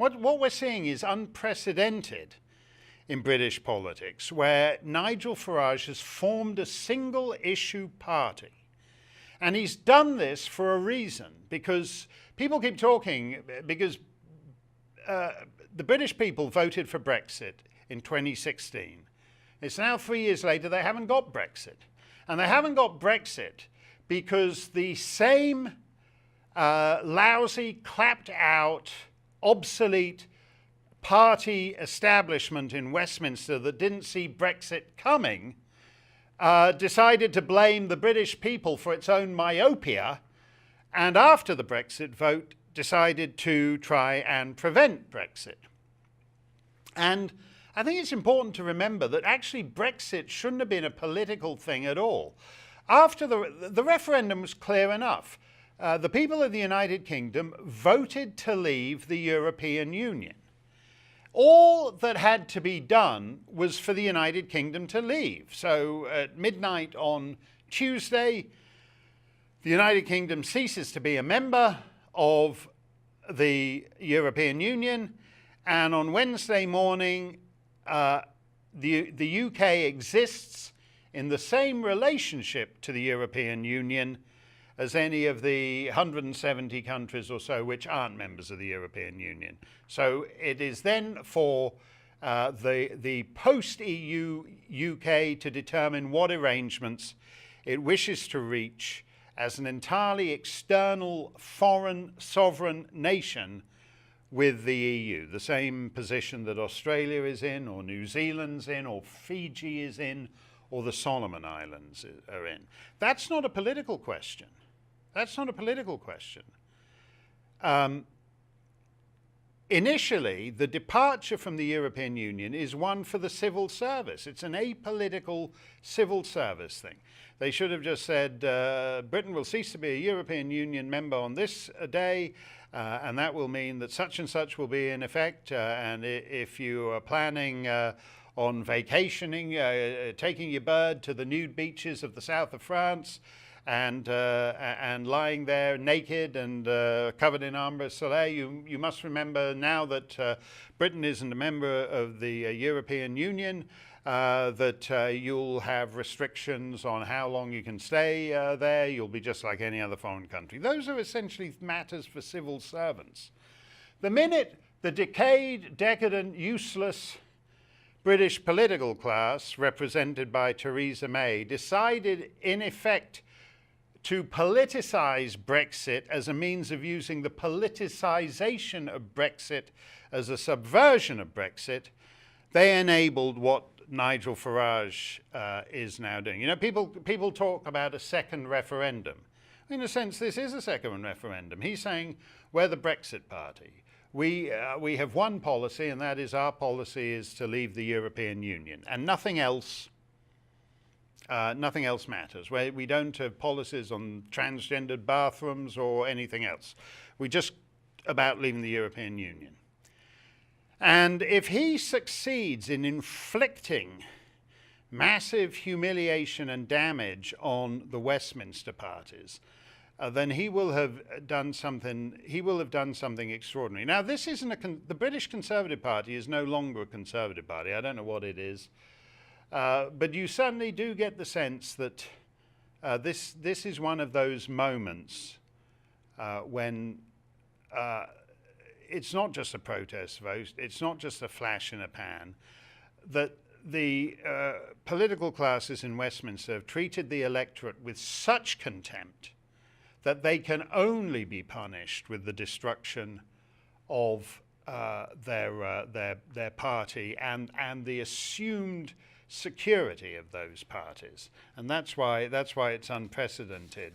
What we're seeing is unprecedented in British politics, where Nigel Farage has formed a single issue party. And he's done this for a reason, because people keep talking, because the British people voted for Brexit in 2016. It's now 3 years later, they haven't got Brexit. And they haven't got Brexit because the same lousy, clapped out, obsolete party establishment in Westminster that didn't see Brexit coming decided to blame the British people for its own myopia, and after the Brexit vote decided to try and prevent Brexit. And I think it's important to remember that actually Brexit shouldn't have been a political thing at all. After the referendum was clear enough. The people of the United Kingdom voted to leave the European Union. All that had to be done was for the United Kingdom to leave. So at midnight on Tuesday, the United Kingdom ceases to be a member of the European Union, and on Wednesday morning, the UK exists in the same relationship to the European Union as any of the 170 countries or so which aren't members of the European Union. So it is then for the post-EU UK to determine what arrangements it wishes to reach as an entirely external foreign sovereign nation with the EU, the same position that Australia is in, or New Zealand's in, or Fiji is in, or the Solomon Islands are in. That's not a political question. That's not a political question. Initially, the departure from the European Union is one for the civil service. It's an apolitical civil service thing. They should have just said, Britain will cease to be a European Union member on this day, and that will mean that such and such will be in effect, and if you are planning on vacationing, taking your bird to the nude beaches of the south of France, and lying there naked and covered in ambre soleil, you must remember now that Britain isn't a member of the European Union, that you'll have restrictions on how long you can stay there. You'll be just like any other foreign country. Those are essentially matters for civil servants. The minute the decayed, decadent, useless British political class, represented by Theresa May, decided in effect to politicize Brexit as a means of using the politicization of Brexit as a subversion of Brexit, they enabled what Nigel Farage is now doing. You know, people talk about a second referendum. In a sense, this is a second referendum. He's saying, we're the Brexit party. We have one policy, and that is our policy is to leave the European Union, and nothing else matters. We don't have policies on transgendered bathrooms or anything else. We're just about leaving the European Union. And if he succeeds in inflicting massive humiliation and damage on the Westminster parties, then he will have done something. He will have done something extraordinary. Now, this isn't the British Conservative Party is no longer a Conservative Party. I don't know what it is. But you certainly do get the sense that this is one of those moments when it's not just a protest vote, it's not just a flash in a pan, that the political classes in Westminster have treated the electorate with such contempt that they can only be punished with the destruction of their party and the assumed security of those parties, and that's why it's unprecedented,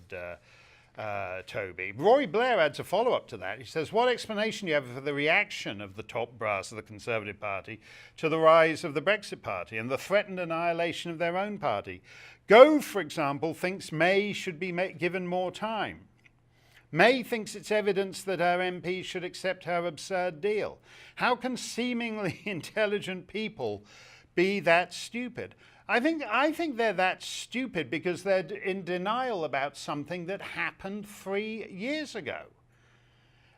Toby. Rory Blair adds a follow-up to that. He says, what explanation do you have for the reaction of the top brass of the Conservative Party to the rise of the Brexit Party and the threatened annihilation of their own party? Gove, for example, thinks May should be given more time. May thinks it's evidence that our MPs should accept our absurd deal. How can seemingly intelligent people be that stupid? I think they're that stupid because they're in denial about something that happened 3 years ago.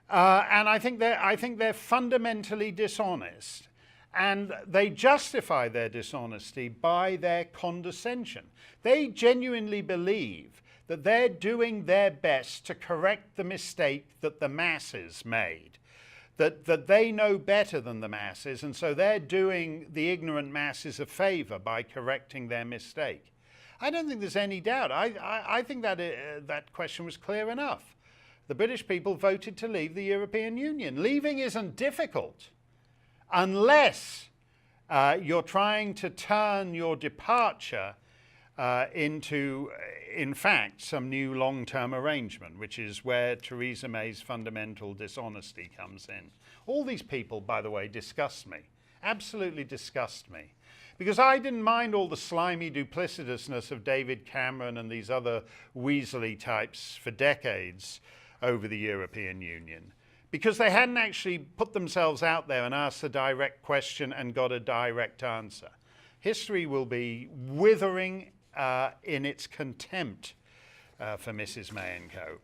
And I think they're fundamentally dishonest. And they justify their dishonesty by their condescension. They genuinely believe that they're doing their best to correct the mistake that the masses made. That they know better than the masses, and so they're doing the ignorant masses a favor by correcting their mistake. I don't think there's any doubt. I think that that question was clear enough. The British people voted to leave the European Union. Leaving isn't difficult unless you're trying to turn your departure into, in fact, some new long-term arrangement, which is where Theresa May's fundamental dishonesty comes in. All these people, by the way, disgust me, absolutely disgust me, because I didn't mind all the slimy duplicitousness of David Cameron and these other weaselly types for decades over the European Union, because they hadn't actually put themselves out there and asked a direct question and got a direct answer. History will be withering in its contempt for Mrs. May and co.